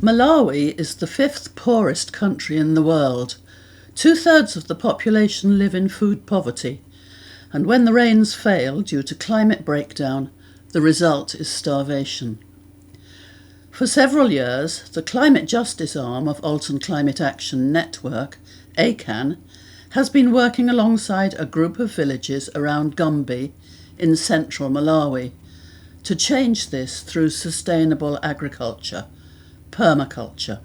Malawi is the fifth poorest country in the world. 2/3 of the population live in food poverty, and when the rains fail due to climate breakdown, the result is starvation. For several years, the climate justice arm of Alton Climate Action Network, ACAN, has been working alongside a group of villages around Gumbi in central Malawi to change this through sustainable agriculture, permaculture.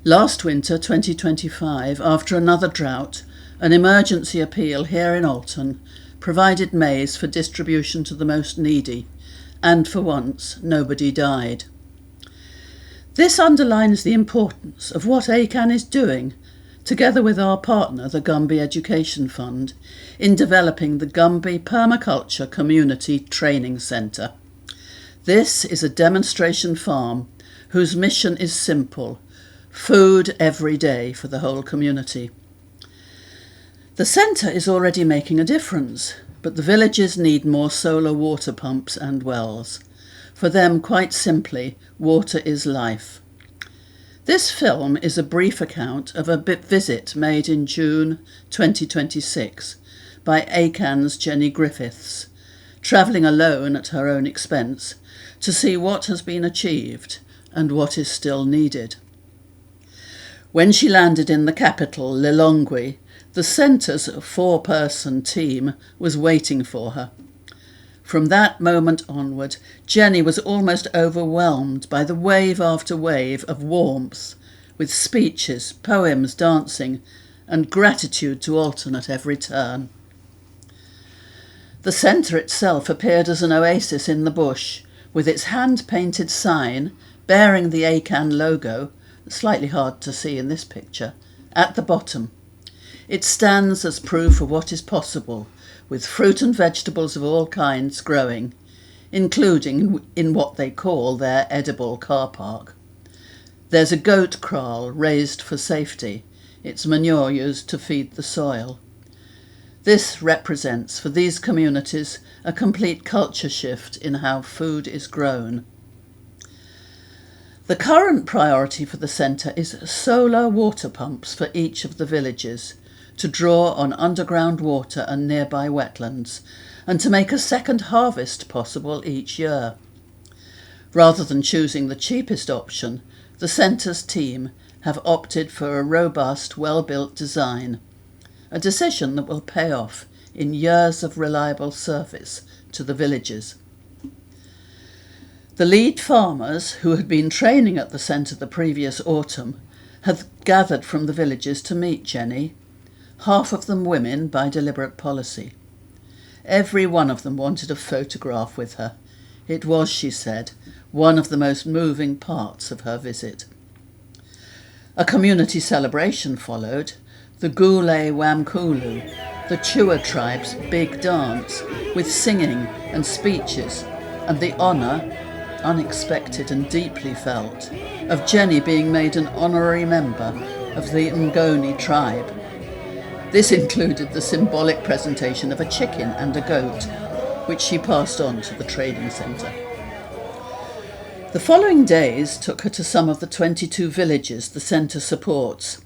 Last winter, 2025, after another drought, an emergency appeal here in Alton provided maize for distribution to the most needy, and for once, nobody died. This underlines the importance of what ACAN is doing, together with our partner, the Gumbi Education Fund, in developing the Gumbi Permaculture Community Training Centre. This is a demonstration farm whose mission is simple: food every day for the whole community. The centre is already making a difference, but the villages need more solar water pumps and wells. For them, quite simply, water is life. This film is a brief account of a visit made in June 2026 by ACAN's Jenny Griffiths, travelling alone at her own expense to see what has been achieved and what is still needed. When she landed in the capital, Lilongwe, the centre's 4-person team was waiting for her. From that moment onward, Jenny was almost overwhelmed by the wave after wave of warmth, with speeches, poems, dancing, and gratitude to Alton at every turn. The centre itself appeared as an oasis in the bush, with its hand-painted sign bearing the ACAN logo, slightly hard to see in this picture, at the bottom. It stands as proof of what is possible, with fruit and vegetables of all kinds growing, including in what they call their edible car park. There's a goat kraal raised for safety, its manure used to feed the soil. This represents, for these communities, a complete culture shift in how food is grown. The current priority for the centre is solar water pumps for each of the villages, to draw on underground water and nearby wetlands, and to make a second harvest possible each year. Rather than choosing the cheapest option, the centre's team have opted for a robust, well-built design, a decision that will pay off in years of reliable service to the villages. The lead farmers, who had been training at the centre the previous autumn, had gathered from the villages to meet Jenny, half of them women by deliberate policy. Every one of them wanted a photograph with her. It was, she said, one of the most moving parts of her visit. A community celebration followed, the Gule Wamkulu, the Chua tribe's big dance, with singing and speeches, and the honour, unexpected and deeply felt, of Jenny being made an honorary member of the Ngoni tribe. This included the symbolic presentation of a chicken and a goat, which she passed on to the training centre. The following days took her to some of the 22 villages the centre supports.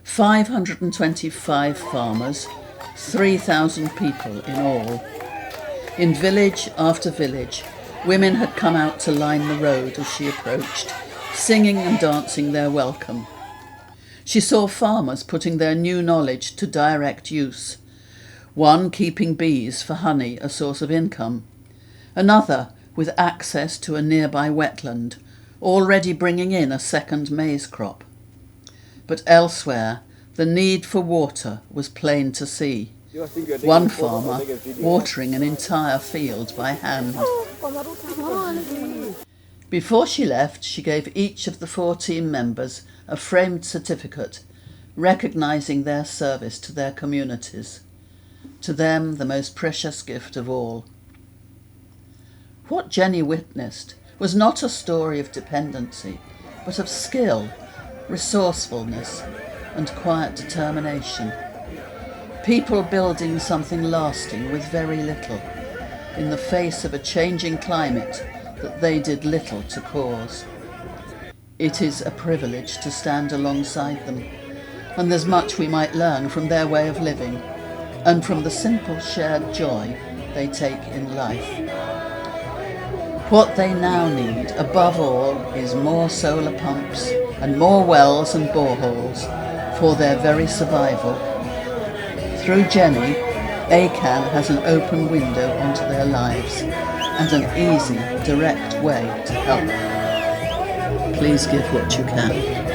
525 farmers, 3,000 people in all. In village after village, women had come out to line the road as she approached, singing and dancing their welcome. She saw farmers putting their new knowledge to direct use, one keeping bees for honey, a source of income, another with access to a nearby wetland, already bringing in a second maize crop. But elsewhere, the need for water was plain to see. One farmer watering an entire field by hand. Before she left, she gave each of the 4 team members a framed certificate recognising their service to their communities, to them the most precious gift of all. What Jenny witnessed was not a story of dependency, but of skill, resourcefulness, and quiet determination. People building something lasting with very little, in the face of a changing climate that they did little to cause. It is a privilege to stand alongside them, and there's much we might learn from their way of living and from the simple shared joy they take in life. What they now need, above all, is more solar pumps and more wells and boreholes for their very survival. Through Jenny, ACAN has an open window onto their lives and an easy, direct way to help. Please give what you can.